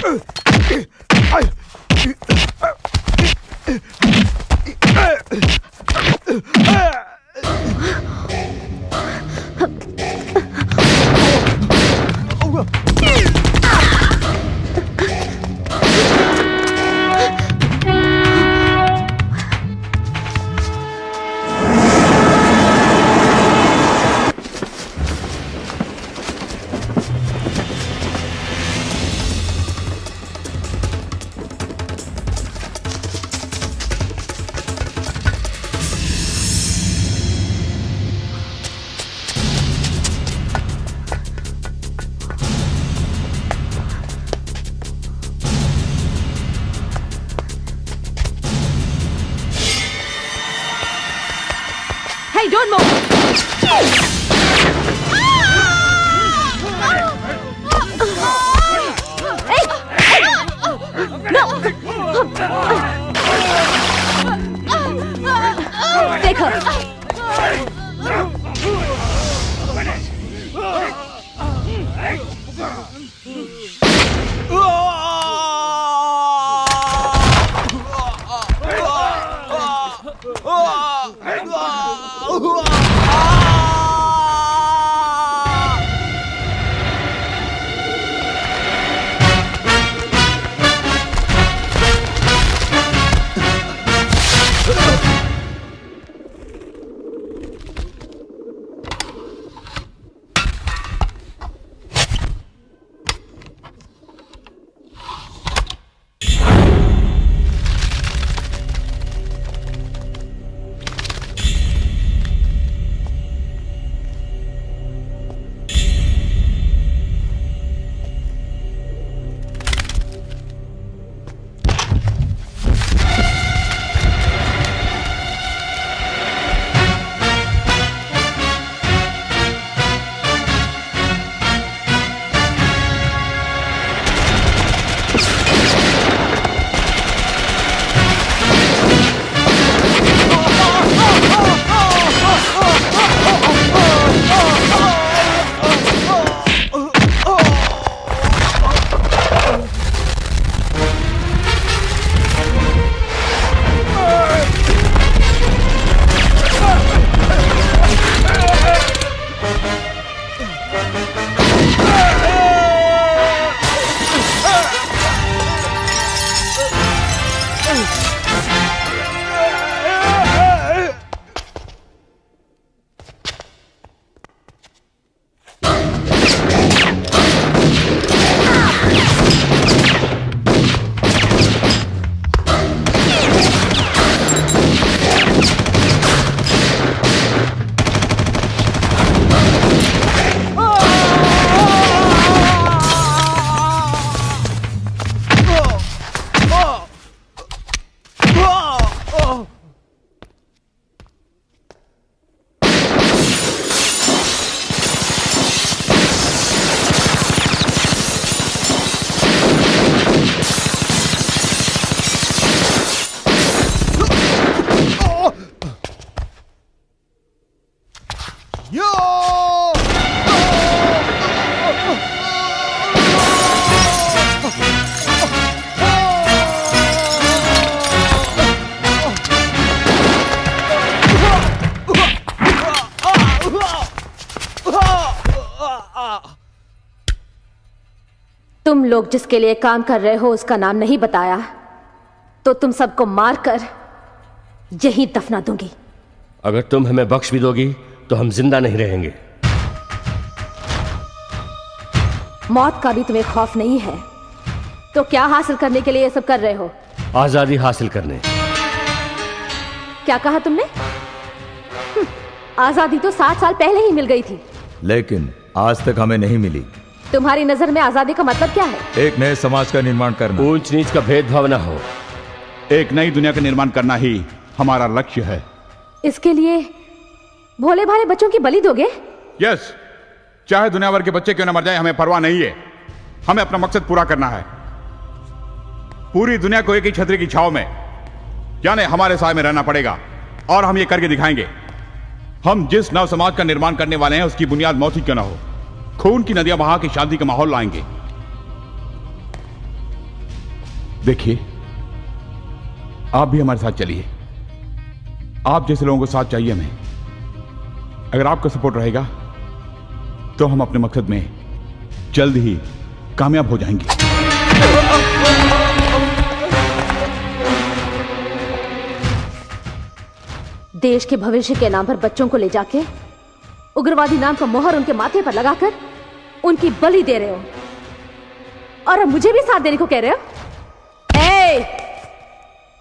Hey, don't move! Hey! No! Take her! तुम लोग जिसके लिए काम कर रहे हो उसका नाम नहीं बताया तो तुम सबको मारकर यहीं दफना दूंगी। अगर तुम हमें बख्श भी दोगी तो हम जिंदा नहीं रहेंगे। मौत का भी तुम्हें खौफ नहीं है तो क्या हासिल करने के लिए ये सब कर रहे हो? आजादी हासिल करने। क्या कहा तुमने? आजादी तो 60 साल पहले ही मिल गई थी। लेकिन आज तक हमें नहीं मिली। तुम्हारी नजर में आजादी का मतलब क्या है? एक नए समाज का निर्माण करना। ऊंच नीच का भेदभाव ना हो। एक नई दुनिया का निर्माण करना ही हमारा लक्ष्य है। इसके लिए भोले भाले बच्चों की बलि दोगे? यस, चाहे दुनिया भर के बच्चे क्यों न मर जाए हमें परवाह नहीं है। हमें अपना मकसद पूरा करना है। पूरी दुनिया को एक ही छतरी की छांव में यानी हमारे साए में रहना पड़ेगा और हम ये करके दिखाएंगे। हम जिस नव समाज का निर्माण करने वाले हैं उसकी बुनियाद मौत ही क्यों ना हो, खून की नदियां बहा के शांति का माहौल लाएंगे। देखिए, आप भी हमारे साथ चलिए। आप जैसे लोगों को साथ चाहिए हमें। अगर आपका सपोर्ट रहेगा तो हम अपने मकसद में जल्द ही कामयाब हो जाएंगे। देश के भविष्य के नाम पर बच्चों को ले जाके उग्रवादी नाम का मोहर उनके माथे पर लगाकर उनकी बलि दे रहे हो, और अब मुझे भी साथ देने को कह रहे हो। ए,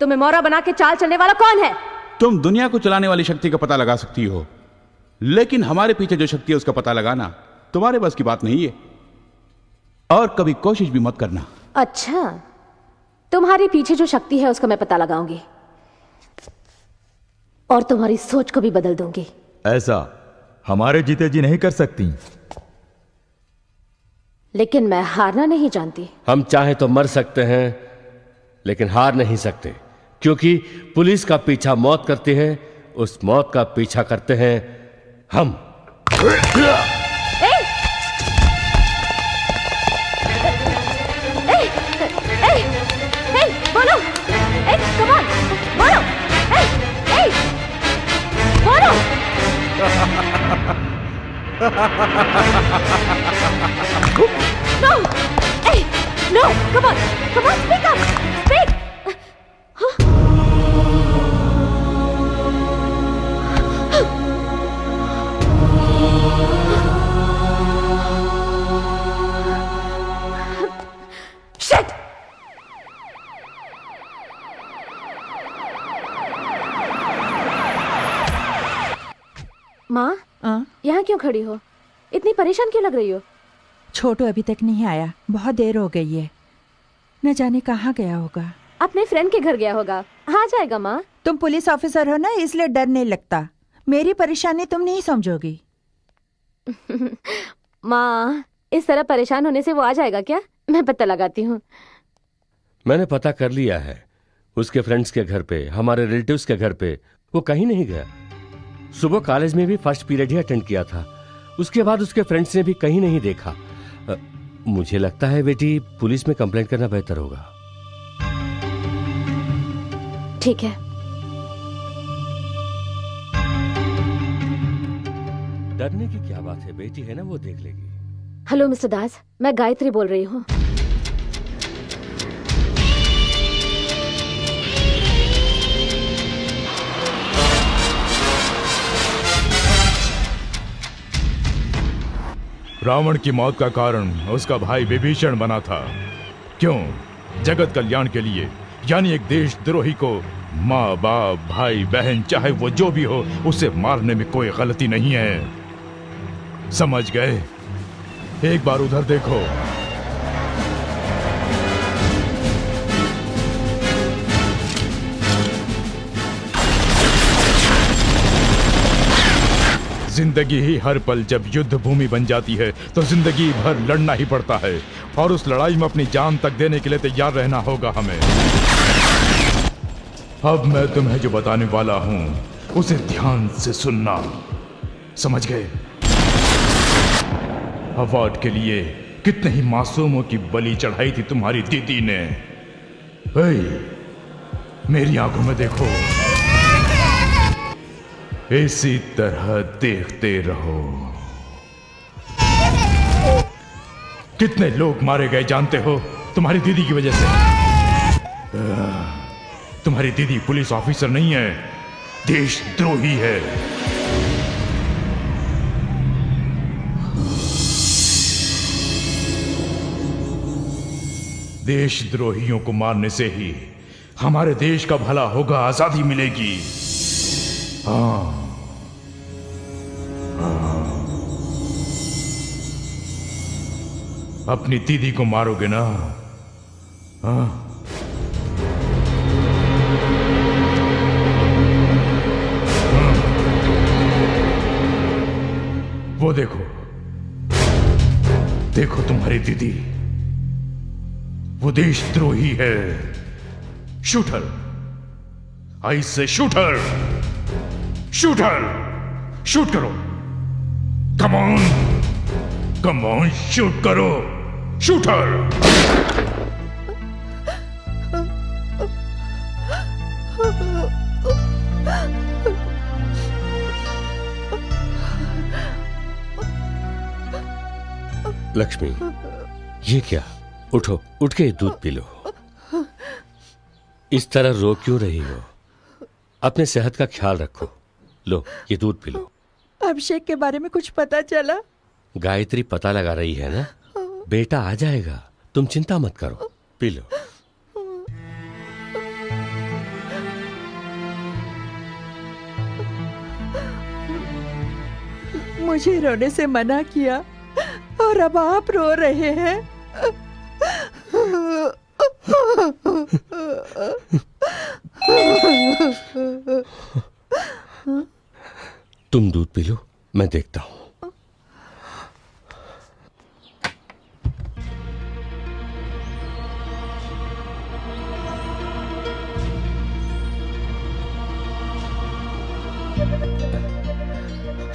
तुम्हें मोहरा बना के चाल चलने वाला कौन है? तुम दुनिया को चलाने वाली शक्ति का पता लगा सकती हो, लेकिन हमारे पीछे जो शक्ति है उसका पता लगाना तुम्हारे बस की बात नहीं है, और कभी कोशिश भी मत करना। अच्छा, तुम्हारे पीछे जो शक्ति है उसका मैं पता लगाऊंगी और तुम्हारी सोच को भी बदल दूंगी। ऐसा हमारे जीते जी नहीं कर सकती। लेकिन मैं हारना नहीं जानती। हम चाहे तो मर सकते हैं लेकिन हार नहीं सकते, क्योंकि पुलिस का पीछा मौत करती है, उस मौत का पीछा करते हैं हम। बोलो, come on, बोलो, बोलो। No, no, come on, speak up, speak. Shit! माँ, यहाँ क्यों खड़ी हो? इतनी परेशान क्यों लग रही हो? छोटू अभी तक नहीं आया, बहुत देर हो गई है। न जाने कहाँ गया होगा। अपने फ्रेंड के घर गया होगा, आ जाएगा। माँ, तुम पुलिस ऑफिसर हो ना, इसलिए डर नहीं लगता। मेरी परेशानी तुम नहीं समझोगी। माँ, इस तरह परेशान होने से वो आ जाएगा क्या? मैं पता लगाती हूँ। मैंने पता कर लिया है, उसके फ्रेंड्स के घर पे, हमारे रिलेटिव्स के घर पे वो कहीं नहीं गया। सुबह कॉलेज में भी फर्स्ट पीरियड ही अटेंड किया था, उसके बाद उसके फ्रेंड्स ने भी कहीं नहीं देखा। मुझे लगता है बेटी, पुलिस में कंप्लेंट करना बेहतर होगा। ठीक है। डरने की क्या बात है, बेटी है ना, वो देख लेगी। हेलो मिस्टर दास, मैं गायत्री बोल रही हूँ। रावण की मौत का कारण उसका भाई विभीषण बना था। क्यों? जगत कल्याण के लिए, यानी एक देशद्रोही को माँ बाप भाई बहन चाहे वो जो भी हो, उसे मारने में कोई गलती नहीं है। समझ गए? एक बार उधर देखो। जिंदगी ही हर पल जब युद्ध भूमि बन जाती है तो जिंदगी भर लड़ना ही पड़ता है, और उस लड़ाई में अपनी जान तक देने के लिए तैयार रहना होगा हमें। अब मैं तुम्हें जो बताने वाला हूं उसे ध्यान से सुनना, समझ गए? अवार्ड के लिए कितने ही मासूमों की बलि चढ़ाई थी तुम्हारी दीदी ने। मेरी आंखों में देखो, इसी तरह देखते रहो। कितने लोग मारे गए जानते हो तुम्हारी दीदी की वजह से? तुम्हारी दीदी पुलिस ऑफिसर नहीं है, देशद्रोही है। देशद्रोहियों को मारने से ही हमारे देश का भला होगा, आजादी मिलेगी। हाँ। अपनी दीदी को मारोगे ना? हाँ। वो देखो, देखो तुम्हारी दीदी, वो देशद्रोही है। शूटर, आई से शूटर, शूटर, शूट करो। Come on, come on, shoot करो। शूटर। लक्ष्मी, ये क्या? उठो, उठ के दूध पी लो। इस तरह रो क्यों रही हो? अपने सेहत का ख्याल रखो। लो, ये दूध पी लो। अभिषेक के बारे में कुछ पता चला? गायत्री पता लगा रही है ना, बेटा आ जाएगा, तुम चिंता मत करो। P low. मुझे रोने से मना किया और अब आप रो रहे हैं। तुम दूध पी लो, मैं देखता हूं।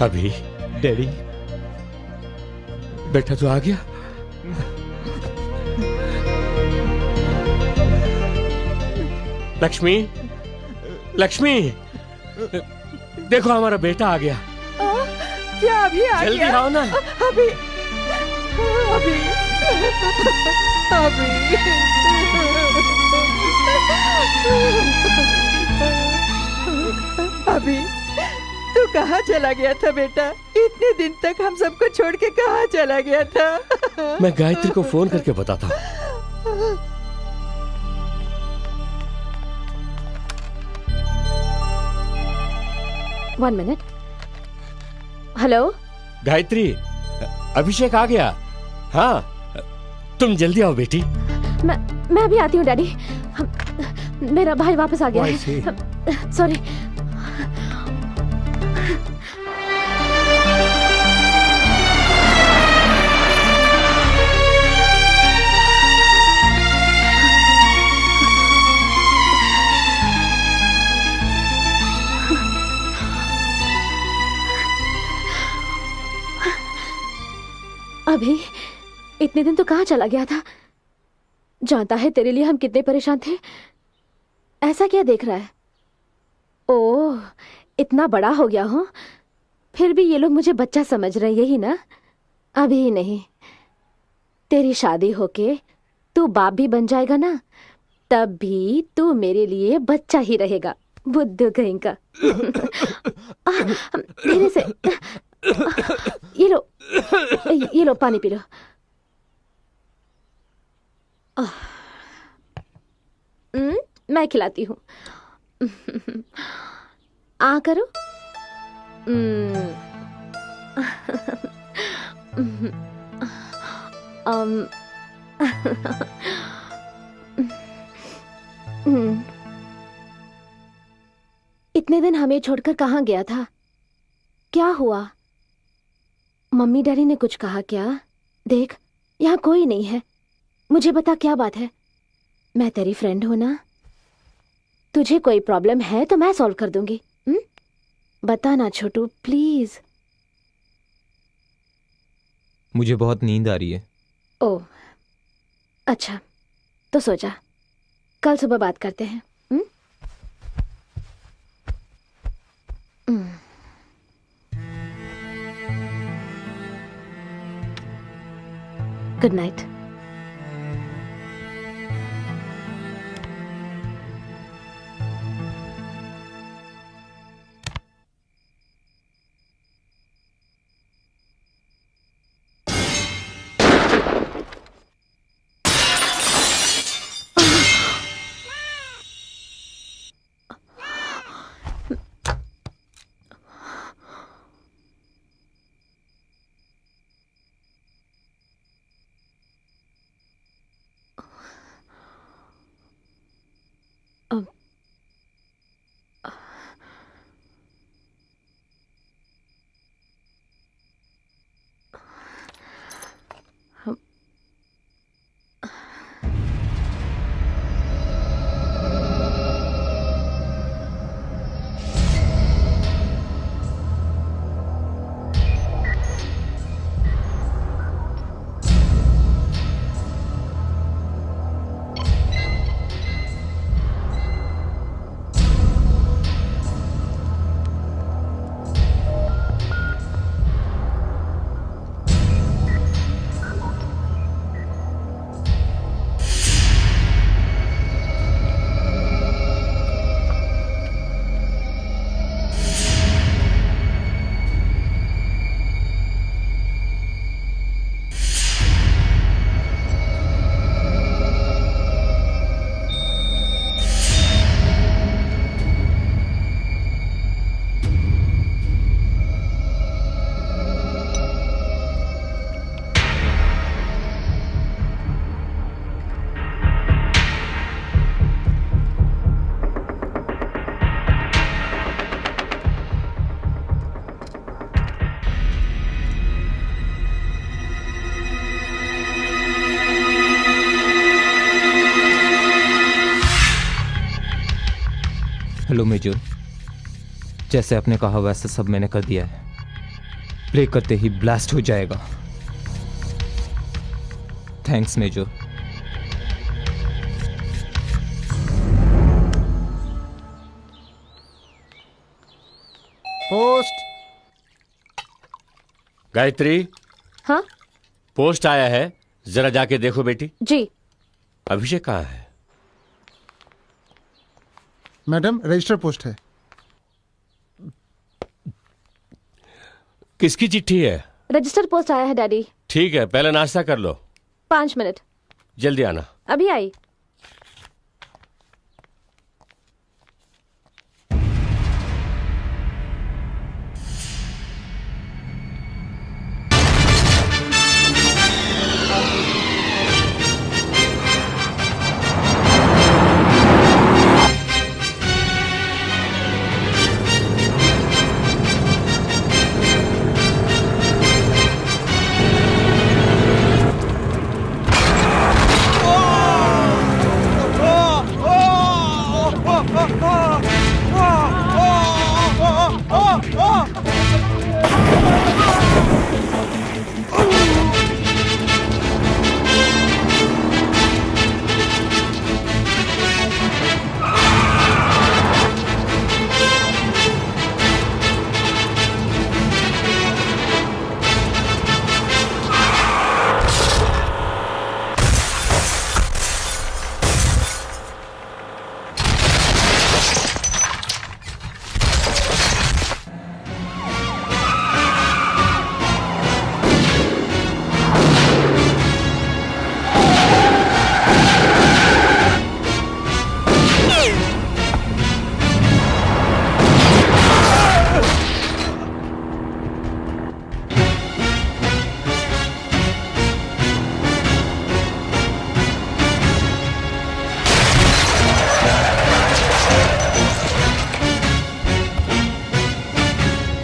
अभी डैडी, बेटा तो आ गया। लक्ष्मी, लक्ष्मी, देखो हमारा बेटा आ गया। क्या अभी आ जल्दी गया? आओ ना। अभी अभी अभी तू कहाँ चला गया था बेटा? इतने दिन तक हम सबको छोड़ के कहाँ चला गया था? मैं गायत्री को फोन करके बताता हूं। One minute. हेलो। गायत्री, अभिषेक आ गया। हाँ, तुम जल्दी आओ बेटी। मैं अभी आती हूँ डैडी। मेरा भाई वापस आ गया Why is he? है। सॉरी। अभी इतने दिन तो कहाँ चला गया था? जानता है तेरे लिए हम कितने परेशान थे। ऐसा क्या देख रहा है? ओह, इतना बड़ा हो गया हूँ, फिर भी ये लोग मुझे बच्चा समझ रहे हैं, यही ना? अभी नहीं, तेरी शादी होके तू बाप भी बन जाएगा ना, तब भी तू मेरे लिए बच्चा ही रहेगा। बुद्धू कहीं का। मेरे से ये लो पानी पी लो। मैं खिलाती हूँ। आ करो। इतने दिन हमें छोड़कर कहाँ गया था? क्या हुआ? मम्मी डैडी ने कुछ कहा क्या? देख, यहाँ कोई नहीं है। मुझे बता क्या बात है। मैं तेरी फ्रेंड हूं ना, तुझे कोई प्रॉब्लम है तो मैं सॉल्व कर दूंगी। बता ना छोटू, प्लीज। मुझे बहुत नींद आ रही है। ओह, अच्छा, तो सो जा, कल सुबह बात करते हैं। Good night. हेलो मेजर, जैसे आपने कहा वैसे सब मैंने कर दिया है। प्ले करते ही ब्लास्ट हो जाएगा। Thanks major. पोस्ट। गायत्री, हाँ पोस्ट आया है, जरा जाके देखो बेटी। जी। अभिषेक कहाँ है? मैडम रजिस्टर पोस्ट है। किसकी चिट्ठी है? रजिस्टर पोस्ट आया है डैडी। ठीक है, पहले नाश्ता कर लो। 5 मिनट। जल्दी आना। अभी आई।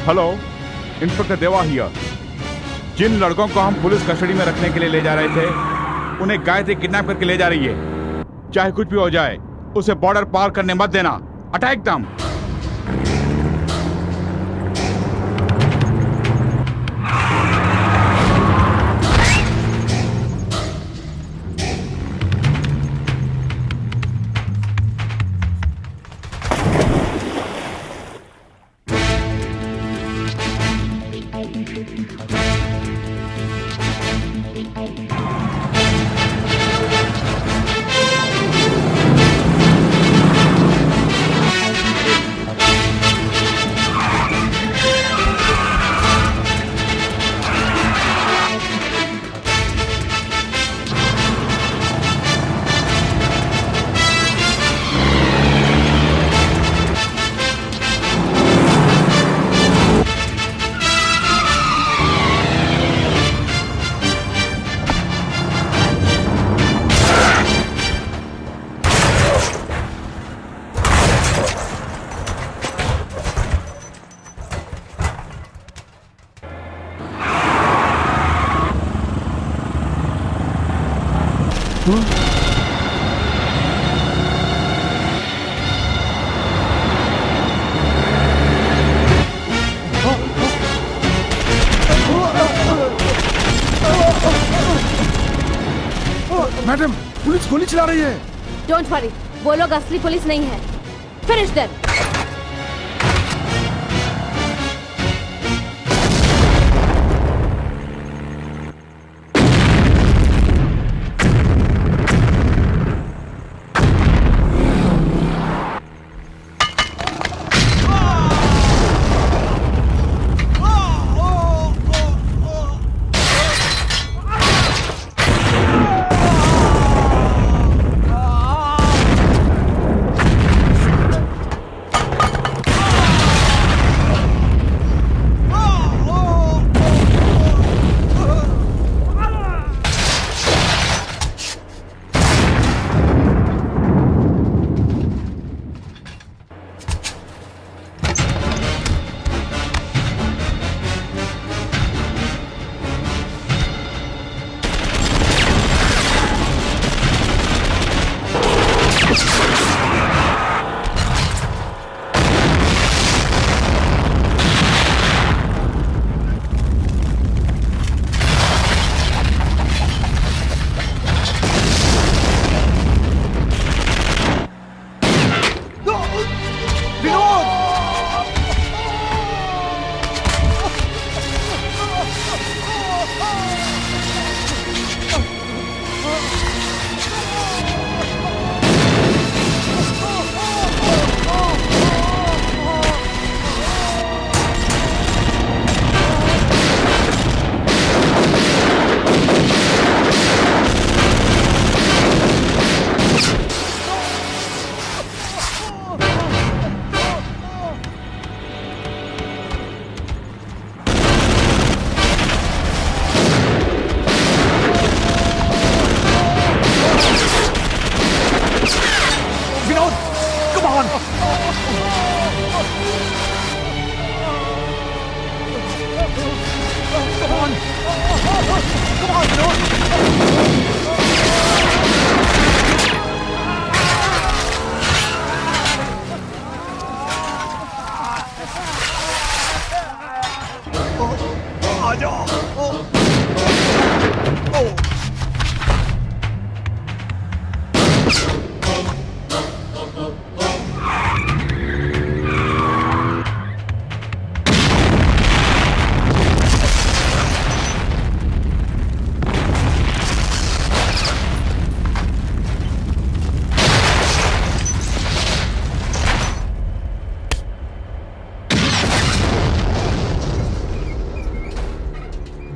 हेलो, इंस्पेक्टर देवा हियर। जिन लड़कों को हम पुलिस कस्टडी में रखने के लिए ले जा रहे थे, उन्हें गायत्री किडनैप करके ले जा रही है। चाहे कुछ भी हो जाए, उसे बॉर्डर पार करने मत देना। अटैक दम। मैडम पुलिस गोली चला रही है। डोंट वरी, वो लोग असली पुलिस नहीं है। Finish them.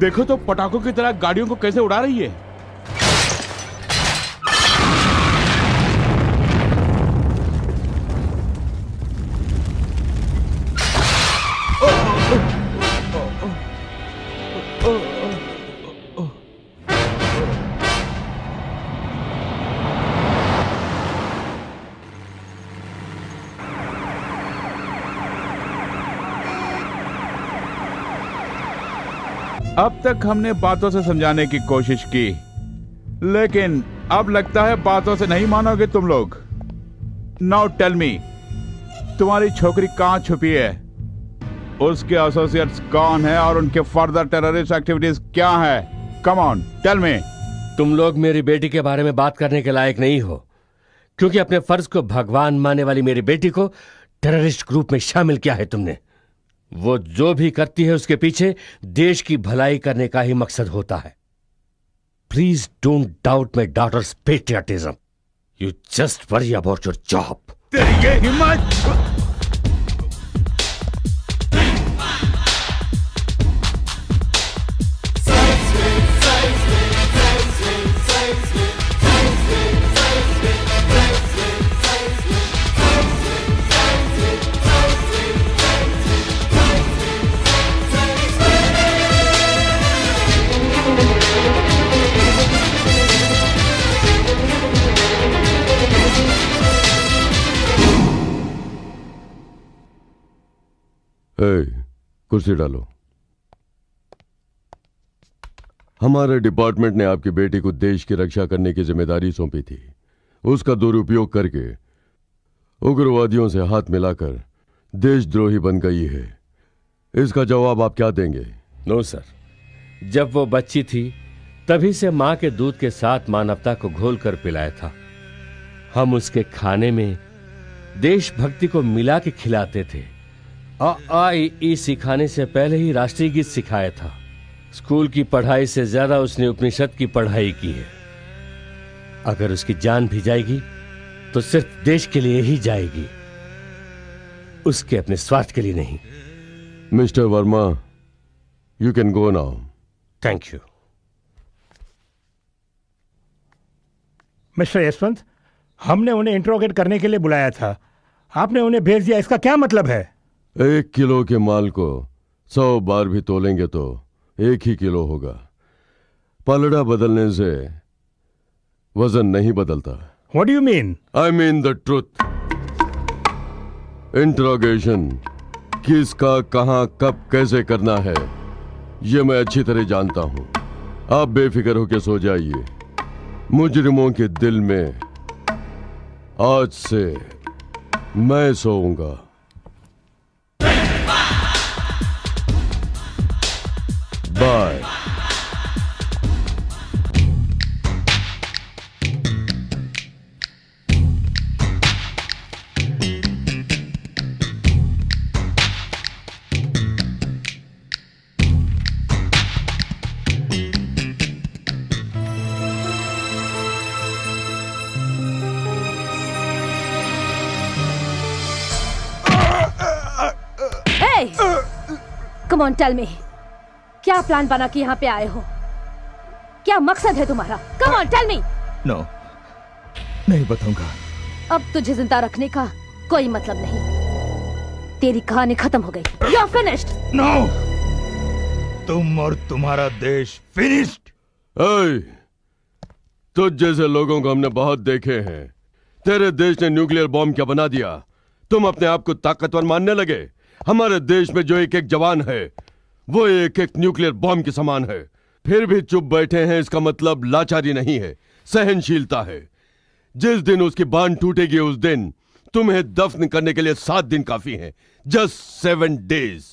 देखो तो पटाखों की तरह गाड़ियों को कैसे उड़ा रही है। अब तक हमने बातों से समझाने की कोशिश की, लेकिन अब लगता है बातों से नहीं मानोगे तुम लोग। नाउ टेल मी, तुम्हारी छोकरी कहां छुपी है, उसके एसोसिएट्स कौन है और उनके फर्दर टेररिस्ट एक्टिविटीज क्या है? Come on tell me. तुम लोग मेरी बेटी के बारे में बात करने के लायक नहीं हो, क्योंकि अपने फर्ज को भगवान मानने वाली मेरी बेटी को टेररिस्ट ग्रुप में शामिल किया है तुमने। वो जो भी करती है उसके पीछे देश की भलाई करने का ही मकसद होता है। Please don't doubt my daughter's patriotism. You just worry about your job. तेरी ये हिम्मत! कुर्सी डालो। हमारे डिपार्टमेंट ने आपकी बेटी को देश की रक्षा करने की जिम्मेदारी सौंपी थी। उसका दुरुपयोग करके उग्रवादियों से हाथ मिलाकर देशद्रोही बन गई है। इसका जवाब आप क्या देंगे? नो सर, जब वो बच्ची थी तभी से मां के दूध के साथ मानवता को घोल कर पिलाया था। हम उसके खाने में देशभक्ति को मिला के खिलाते थे। आ सिखाने से पहले ही राष्ट्रीय गीत सिखाया था। स्कूल की पढ़ाई से ज्यादा उसने उपनिषद की पढ़ाई की है। अगर उसकी जान भी जाएगी तो सिर्फ देश के लिए ही जाएगी, उसके अपने स्वार्थ के लिए नहीं। Mister Verma, you can go now. Thank you. Mister Yashwant, हमने उन्हें इंट्रोगेट करने के लिए बुलाया था, आपने उन्हें भेज दिया, इसका क्या मतलब है? 1 किलो के माल को 100 बार भी तोलेंगे तो 1 ही किलो होगा। पलड़ा बदलने से वजन नहीं बदलता। What do you mean? I mean the truth. Interrogation किसका, कहां, कब, कैसे करना है ये मैं अच्छी तरह जानता हूं। आप बेफिक्र होकर सो जाइए। मुजरिमों के दिल में आज से मैं सोऊंगा। Bye. Come on tell me, क्या प्लान बना के यहाँ पे आए हो? क्या मकसद है तुम्हारा? Come on tell me. No, नहीं बताऊंगा। अब तुझे जिंदा रखने का कोई मतलब नहीं। तेरी कहानी खत्म हो गई। You are finished. नो, तुम और तुम्हारा देश फिनिश्ड। तुझ जैसे लोगों को हमने बहुत देखे हैं। तेरे देश ने न्यूक्लियर बॉम्ब क्या बना दिया? तुम अपने आप को ताकतवर मानने लगे। हमारे देश में जो एक एक जवान है वो एक एक न्यूक्लियर बॉम्ब के समान है। फिर भी चुप बैठे हैं, इसका मतलब लाचारी नहीं है, सहनशीलता है। जिस दिन उसकी बांध टूटेगी उस दिन तुम्हें दफन करने के लिए 7 दिन काफी हैं। Just 7 days.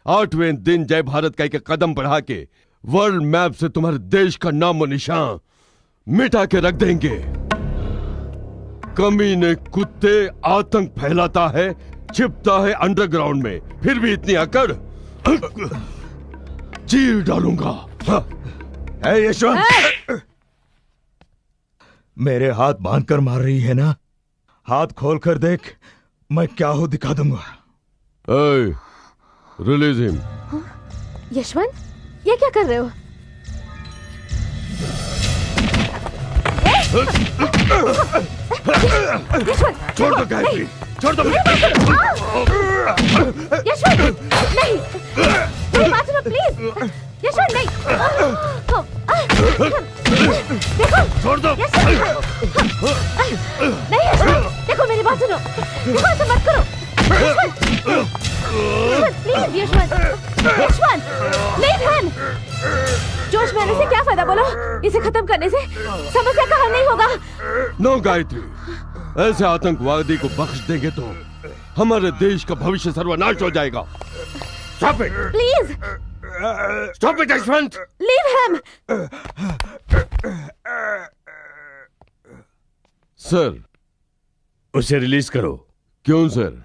8वें दिन जय भारत का एक कदम बढ़ा के वर्ल्ड मैप से तुम्हारे देश का नामो निशान मिटा के रख देंगे। कमीने कुत्ते, आतंक फैलाता है, छिपता है अंडरग्राउंड में, फिर भी इतनी अकड़। चीर डालूंगा। यशवंत, मेरे हाथ बांधकर मार रही है ना? हाथ खोलकर देख, मैं क्या हूं दिखा दूंगा। Release him. यशवंत, ये क्या कर रहे हो? छोड़ दो गायत्री, छोड़ दो। यशवंत नहीं, मेरी बात सुनो प्लीज। यशवंत नहीं, देखो छोड़ दो। नहीं यशवंत, देखो मेरी बात सुनो, देखो ऐसा मत करो। Yashwant please, Yashwant leave him. जोश में आने से क्या फायदा बोलो? इसे खत्म करने से समस्या का हल नहीं होगा। नो गायत्री, ऐसे आतंकवादी को बख्श देंगे तो हमारे देश का भविष्य सर्वनाश हो जाएगा। Stop it, please stop it Yashwant. Leave him. Sir, उसे रिलीज करो। क्यों सर?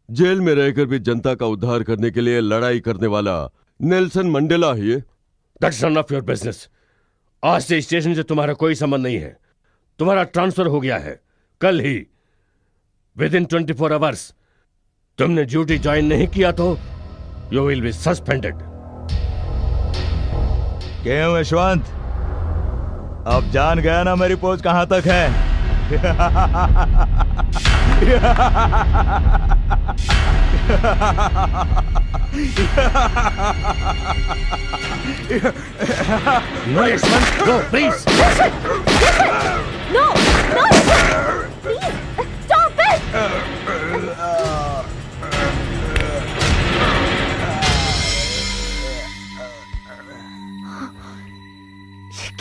जेल में रहकर भी जनता का उद्धार करने के लिए लड़ाई करने वाला नेल्सन मंडेला ही है। That's none of your business. आज से स्टेशन से तुम्हारा कोई संबंध नहीं है। तुम्हारा ट्रांसफर हो गया है कल ही, विद इन 24 आवर्स। तुमने ड्यूटी ज्वाइन नहीं किया तो यू विल बी सस्पेंडेड। क्यों यशवंत, अब जान गया ना मेरी पहुंच कहां तक है? No Yashwant, no please. No no please stop it.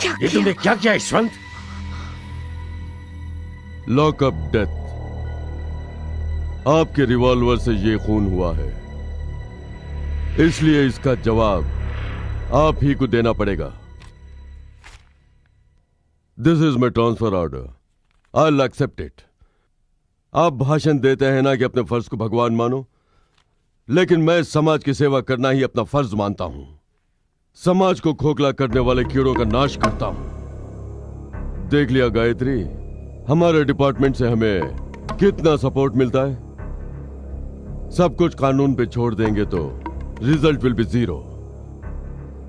क्या ये तुमने क्या किया यशवंत? Lockup death. आपके रिवॉल्वर से ये खून हुआ है, इसलिए इसका जवाब आप ही को देना पड़ेगा। This is my transfer order, I will accept it. आप भाषण देते हैं ना कि अपने फर्ज को भगवान मानो, लेकिन मैं समाज की सेवा करना ही अपना फर्ज मानता हूं। समाज को खोखला करने वाले कीड़ों का नाश करता हूं। देख लिया गायत्री, हमारे डिपार्टमेंट से हमें कितना सपोर्ट मिलता है। सब कुछ कानून पे छोड़ देंगे तो रिजल्ट विल बी जीरो।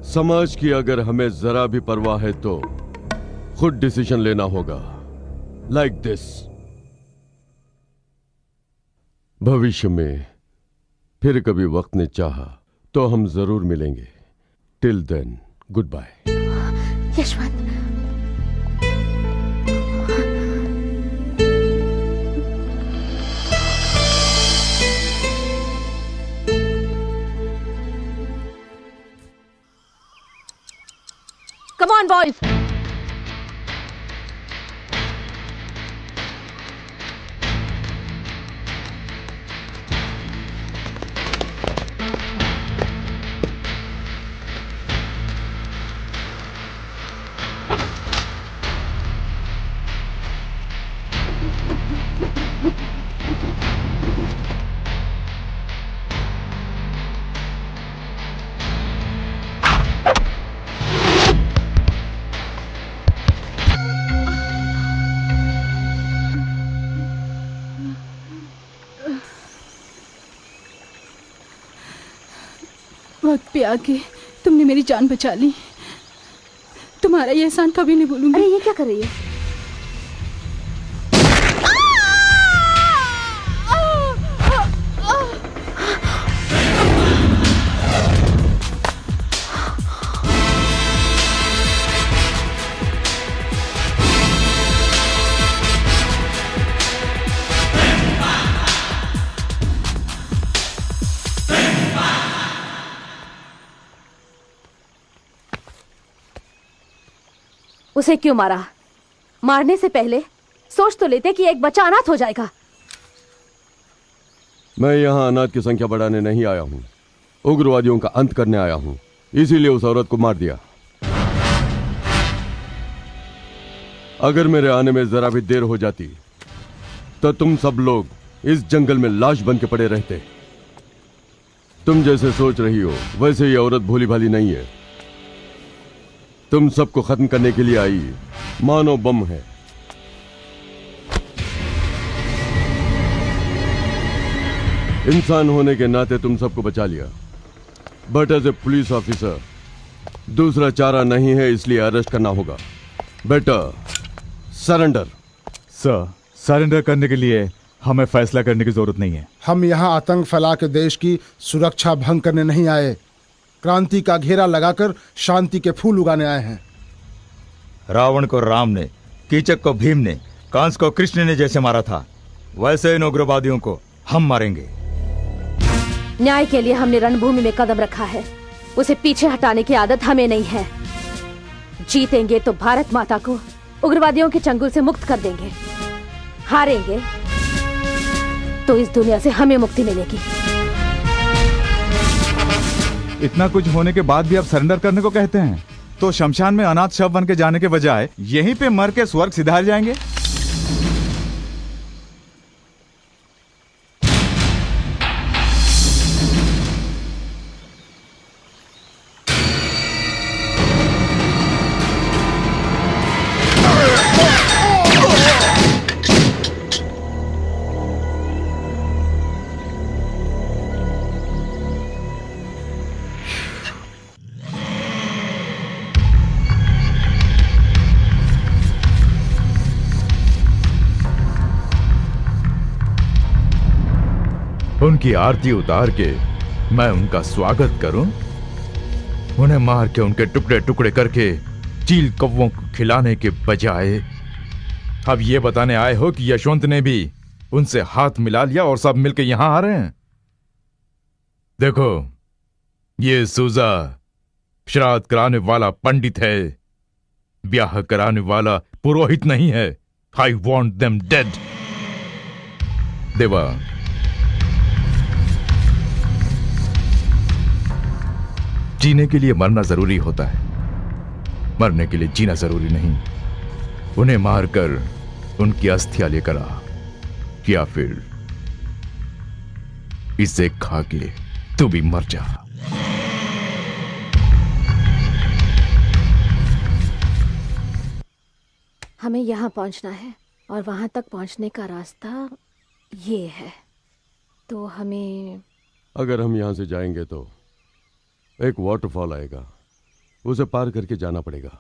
समाज की अगर हमें जरा भी परवाह है तो खुद डिसीजन लेना होगा, लाइक दिस। भविष्य में फिर कभी वक्त ने चाहा तो हम जरूर मिलेंगे। Till then, good bye. Yashwant, come on boys. वक्त पे आके तुमने मेरी जान बचा ली। तुम्हारा ये एहसान कभी नहीं भूलूंगी। अरे ये क्या कर रही है? उसे क्यों मारा? मारने से पहले सोच तो लेते कि एक बच्चा अनाथ हो जाएगा। मैं यहां अनाथ की संख्या बढ़ाने नहीं आया हूं, उग्रवादियों का अंत करने आया हूं। इसीलिए उस औरत को मार दिया। अगर मेरे आने में जरा भी देर हो जाती तो तुम सब लोग इस जंगल में लाश बन के पड़े रहते। तुम जैसे सोच रही हो वैसे ये औरत भोली भाली नहीं है। तुम सबको खत्म करने के लिए आई मानो बम है। इंसान होने के नाते तुम सबको बचा लिया, but as a police officer दूसरा चारा नहीं है, इसलिए अरेस्ट करना होगा। बेटा सरेंडर। सर, सरेंडर करने के लिए हमें फैसला करने की जरूरत नहीं है। हम यहाँ आतंक फैला के देश की सुरक्षा भंग करने नहीं आए, क्रांति का घेरा लगाकर शांति के फूल उगाने आए हैं। रावण को राम ने, कीचक को भीम ने, कंस को कृष्ण ने जैसे मारा था, वैसे इन उग्रवादियों को हम मारेंगे। न्याय के लिए हमने रणभूमि में कदम रखा है, उसे पीछे हटाने की आदत हमें नहीं है। जीतेंगे तो भारत माता को उग्रवादियों के चंगुल से मुक्त कर देंगे, हारेंगे तो इस दुनिया से हमें मुक्ति मिलेगी। इतना कुछ होने के बाद भी आप सरेंडर करने को कहते हैं, तो शमशान में अनाथ शव बन के जाने के बजाय यहीं पे मर के स्वर्ग सिधार जाएंगे। उनकी आरती उतार के मैं उनका स्वागत करूं, उन्हें मार के उनके टुकड़े टुकड़े करके चील कौवों को खिलाने के बजाय अब ये बताने आए हो कि यशवंत ने भी उनसे हाथ मिला लिया और सब मिलके यहां आ रहे हैं। देखो, ये सूजा श्राद्ध कराने वाला पंडित है, ब्याह कराने वाला पुरोहित नहीं है। I want them dead. देवा, जीने के लिए मरना जरूरी होता है, मरने के लिए जीना जरूरी नहीं। उन्हें मारकर उनकी अस्थियां लेकर आ, या फिर इसे खा के तू भी मर जा। हमें यहाँ पहुँचना है और वहाँ तक पहुँचने का रास्ता ये है, तो हमें अगर हम यहां से जाएंगे तो एक वाटरफॉल आएगा, उसे पार करके जाना पड़ेगा।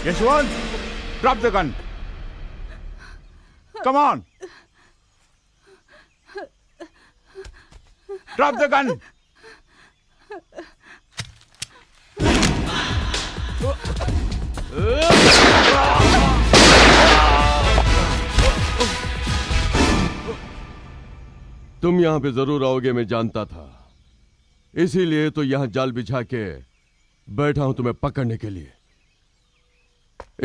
Yashwant, drop the gun. Come on, drop the gun. तुम यहां पे जरूर आओगे, मैं जानता था। इसीलिए तो यहां जाल बिछा के बैठा हूं तुम्हें पकड़ने के लिए।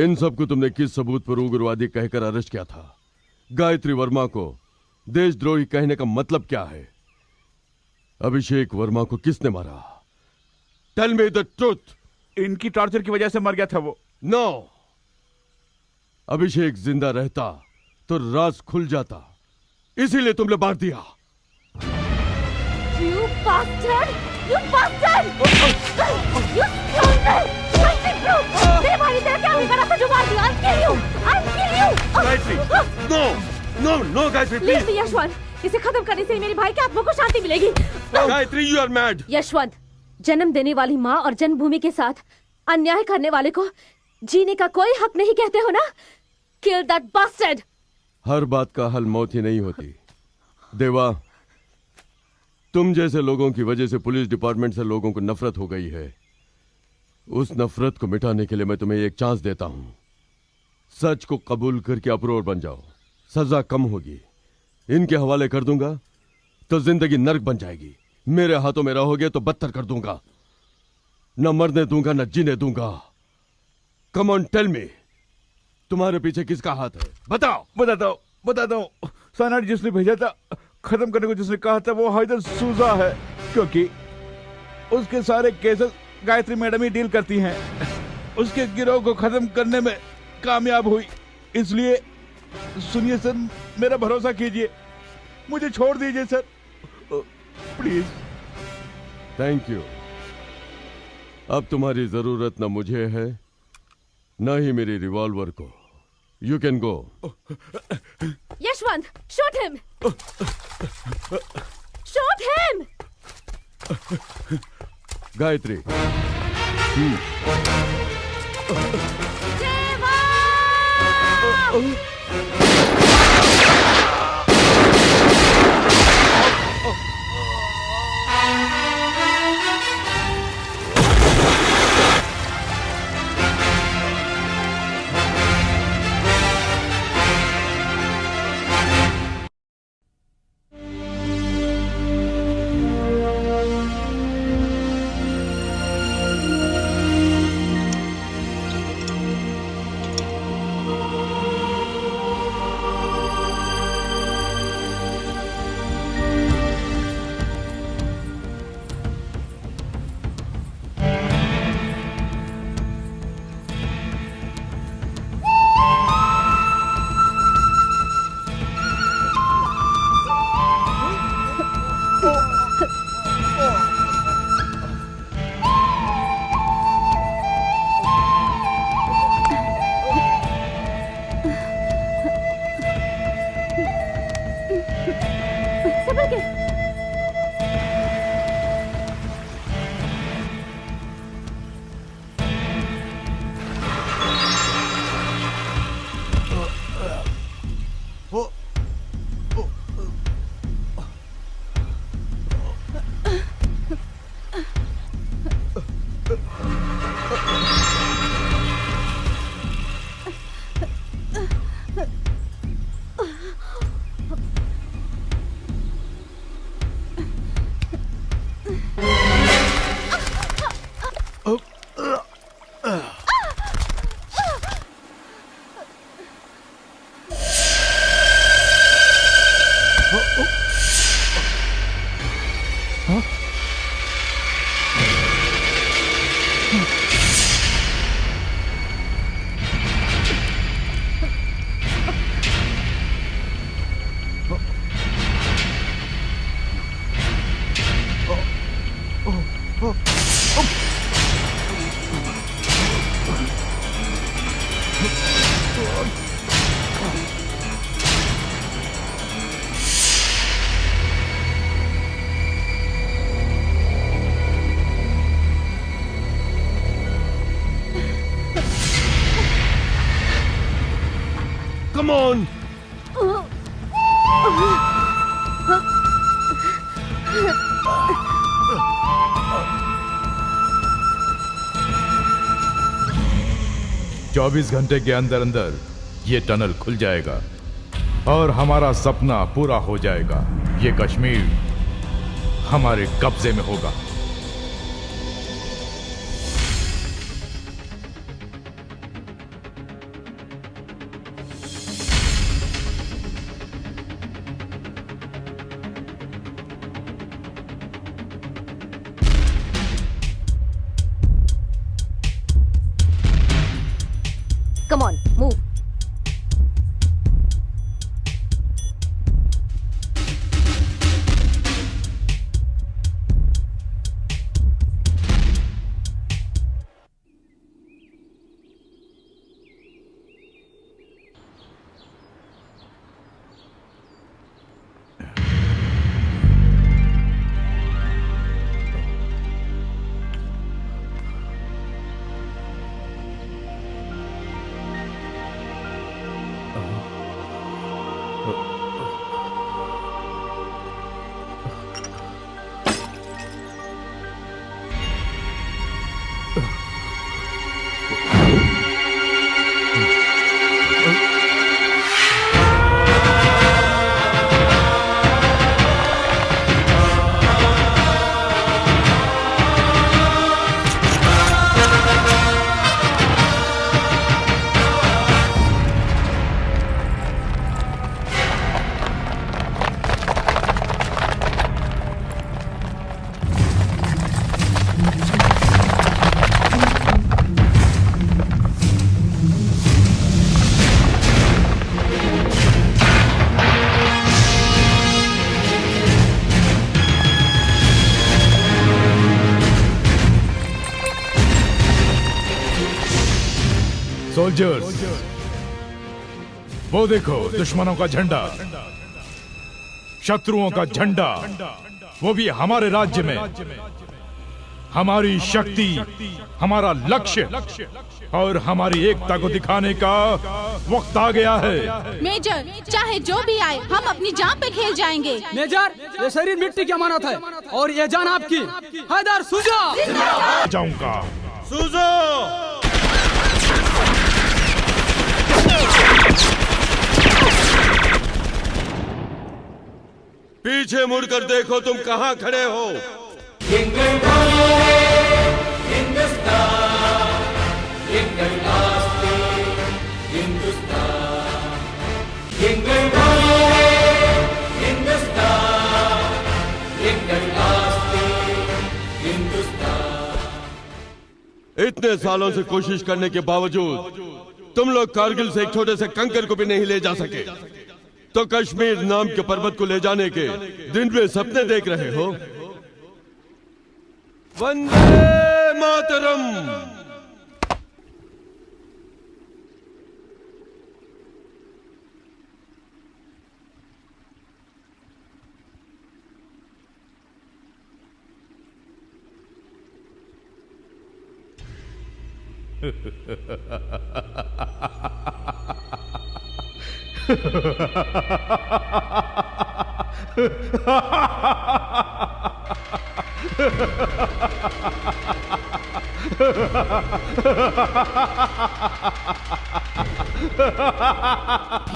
इन सबको तुमने किस सबूत पर उग्रवादी कहकर अरेस्ट किया था? गायत्री वर्मा को देशद्रोही कहने का मतलब क्या है? अभिषेक वर्मा को किसने मारा? Tell me the truth. इनकी टॉर्चर की वजह से मर गया था वो। नो, अभिषेक जिंदा रहता तो राज खुल जाता, इसीलिए तुमने मार दिया। You bastard! You bastard! You scoundrel! मेरे भाई ने तेरा क्या बिगाड़ा था जो मार दिया? I'll kill you! I'll kill you! Gayatri, no, no, no Gayatri, Leave please. me, Yashwant. इसे खत्म करने से ही मेरे भाई के आत्मा को शांति मिलेगी। Gayatri, you are mad. Yashwant, जन्म देने वाली माँ और जन्मभूमि के साथ अन्याय करने वाले को जीने का कोई हक नहीं कहते हो ना? Kill that bastard! हर बात का हल मौत ही नहीं होती। देवा, तुम जैसे लोगों की वजह से पुलिस डिपार्टमेंट से लोगों को नफरत हो गई है। उस नफरत को मिटाने के लिए मैं तुम्हें एक चांस देता हूं। सच को कबूल करके अप्रोर बन जाओ, सजा कम होगी। इनके हवाले कर दूंगा तो जिंदगी नर्क बन जाएगी। मेरे हाथों में रहोगे तो बदतर कर दूंगा। न मरने दूंगा न जीने दूंगा। कम ऑन, टेल मी, तुम्हारे पीछे किसका हाथ है? बताओ। बताता हूँ। सानाट जिसने भेजा था खत्म करने को, जिसने कहा था, वो हैदर सूजा है, क्योंकि उसके सारे केसेस गायत्री मैडम ही डील करती हैं। उसके गिरोह को खत्म करने में कामयाब हुई। इसलिए सुनिए सर, मेरा भरोसा कीजिए, मुझे छोड़ दीजिए सर, प्लीज। Thank you. अब तुम्हारी जरूरत न मुझे है न ही मेरी रिवॉल्वर को। You can go. Yashwant, shoot him! Shoot him! Gayatri, देवा! संभल के। Come on. 24 घंटे के अंदर अंदर ये टनल खुल जाएगा और हमारा सपना पूरा हो जाएगा। ये कश्मीर हमारे कब्जे में होगा। Come on, move. सोल्जर्स, वो देखो दुश्मनों का झंडा, शत्रुओं का झंडा, वो भी हमारे राज्य में। हमारी शक्ति, हमारा लक्ष्य और हमारी एकता को दिखाने का वक्त आ गया है। मेजर, चाहे जो भी आए, हम अपनी जान पे खेल जाएंगे। मेजर, ये शरीर मिट्टी की अमानत है और ये जान आपकी। हैदर सूजा जाऊंगा। सूजो। पीछे मुड़कर देखो, तुम कहां खड़े हो। इतने सालों से कोशिश करने के बावजूद तुम लोग कारगिल से एक छोटे से कंकर को भी नहीं ले जा सके, तो कश्मीर नाम के पर्वत को ले जाने के दिन में सपने देख रहे हो। वंदे मातरम।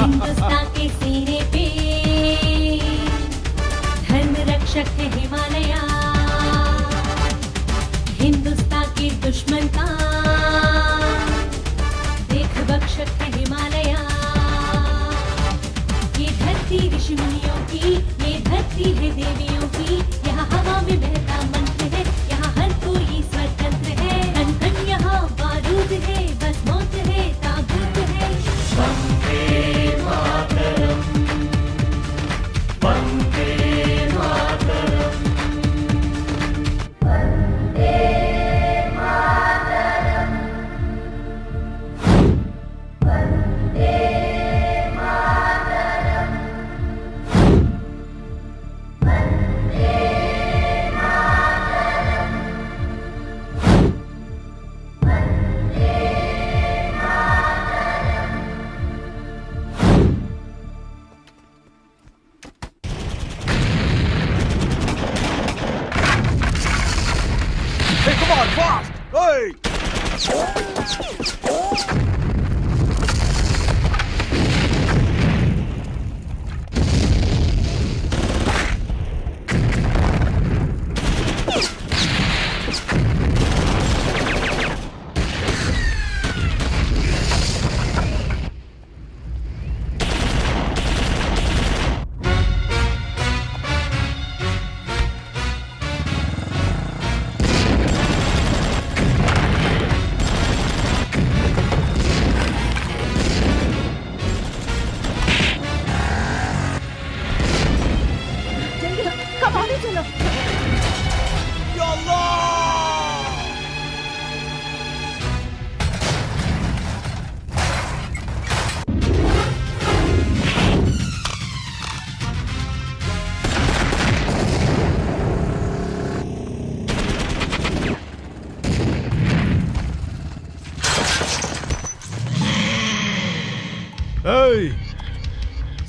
हिंदुस्तान के सीने पे धर्म रक्षक है हिमालया, हिंदुस्तान के दुश्मन का देख बख्शक है हिमालया। ये धरती ऋषि मुनियों की, ये धरती है देवियों की, यहाँ हवा में बहता मंत्र है, यहाँ हर कोई स्वतंत्र है। कण कण यहाँ बारूद है, बस मौत है, ताबूत है। वंदे मातरम, वंदे मातरम, वंदे मातरम।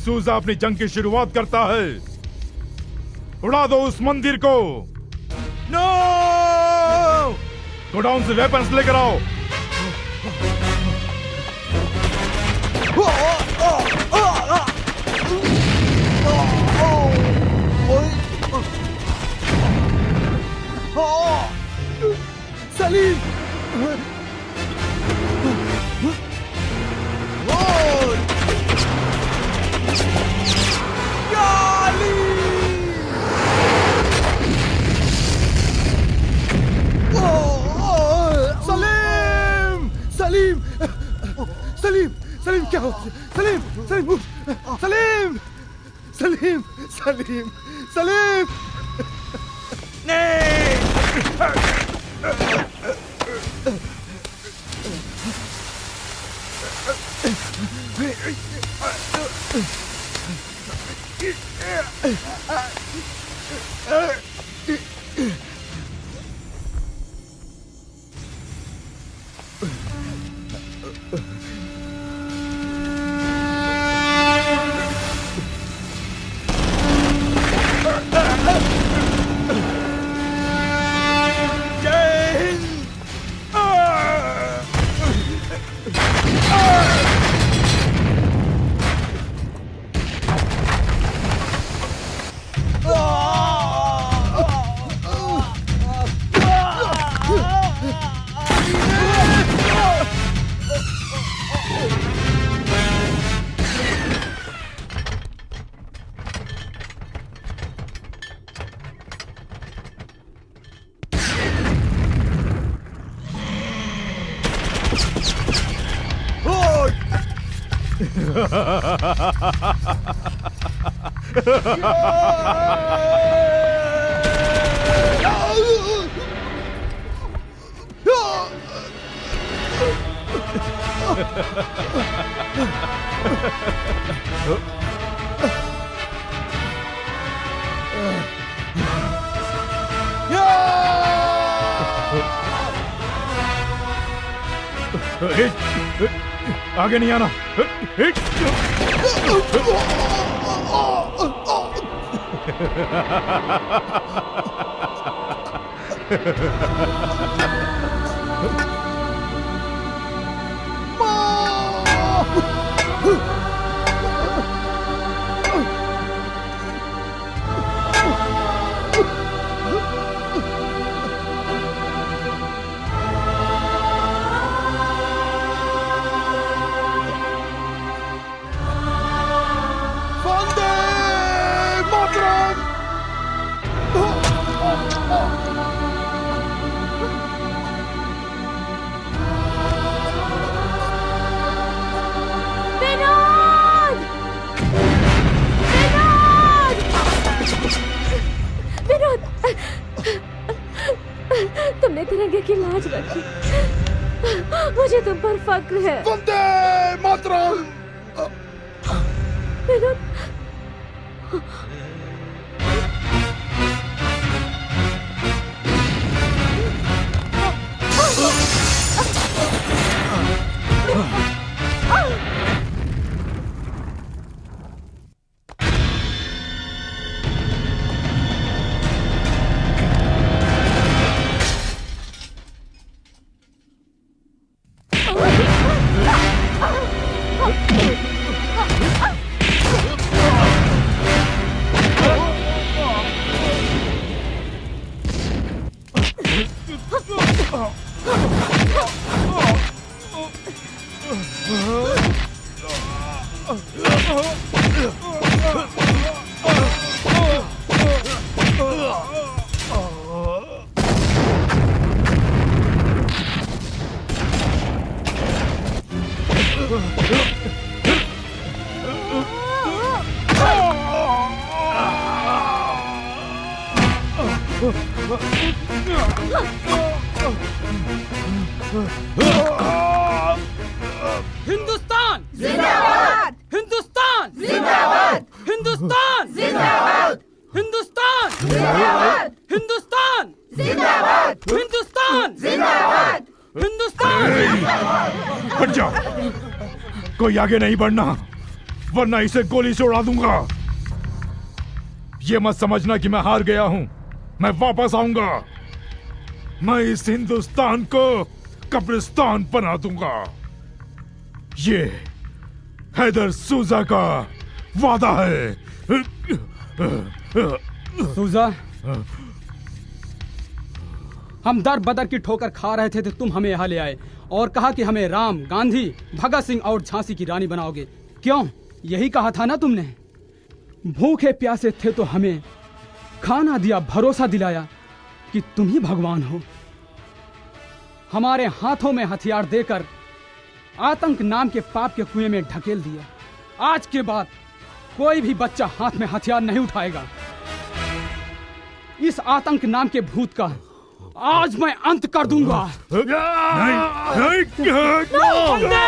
सूजा अपनी जंग की शुरुआत करता है। उड़ा दो उस मंदिर को। नो! गोडाउन से वेपन्स लेकर आओ। सलीम! सलीम क्या हो? सलीम सलीम सलीम सलीम सलीम सलीम नहीं। आगे नहीं आना। तुमने तिरंगे की लाज रखी, मुझे तुम पर फक्र है। वंदे मातरम। विनोद, हिंदुस्तान जिंदाबाद! हिंदुस्तान जिंदाबाद! हिंदुस्तान जिंदाबाद! हिंदुस्तान जिंदाबाद! हिंदुस्तान जिंदाबाद! हिंदुस्तान जिंदाबाद! हिंदुस्तान हट जा। कोई आगे नहीं बढ़ना, वरना इसे गोली से उड़ा दूंगा। ये मत समझना कि मैं हार गया हूं, मैं वापस आऊंगा। मैं इस हिंदुस्तान को कब्रिस्तान बना दूंगा। ये हैदर सूजा का वादा है। सूजा, हम दर बदर की ठोकर खा रहे थे तो तुम हमें यहाँ ले आए और कहा कि हमें राम, गांधी, भगत सिंह और झांसी की रानी बनाओगे। क्यों? यही कहा था ना तुमने। भूखे प्यासे थे तो हमें खाना दिया, भरोसा दिलाया कि तुम ही भगवान हो। हमारे हाथों में हथियार देकर आतंक नाम के पाप के कुएं में ढकेल दिया। आज के बाद कोई भी बच्चा हाथ में हथियार नहीं उठाएगा। इस आतंक नाम के भूत का आज मैं अंत कर दूंगा। नहीं, नहीं, वंदे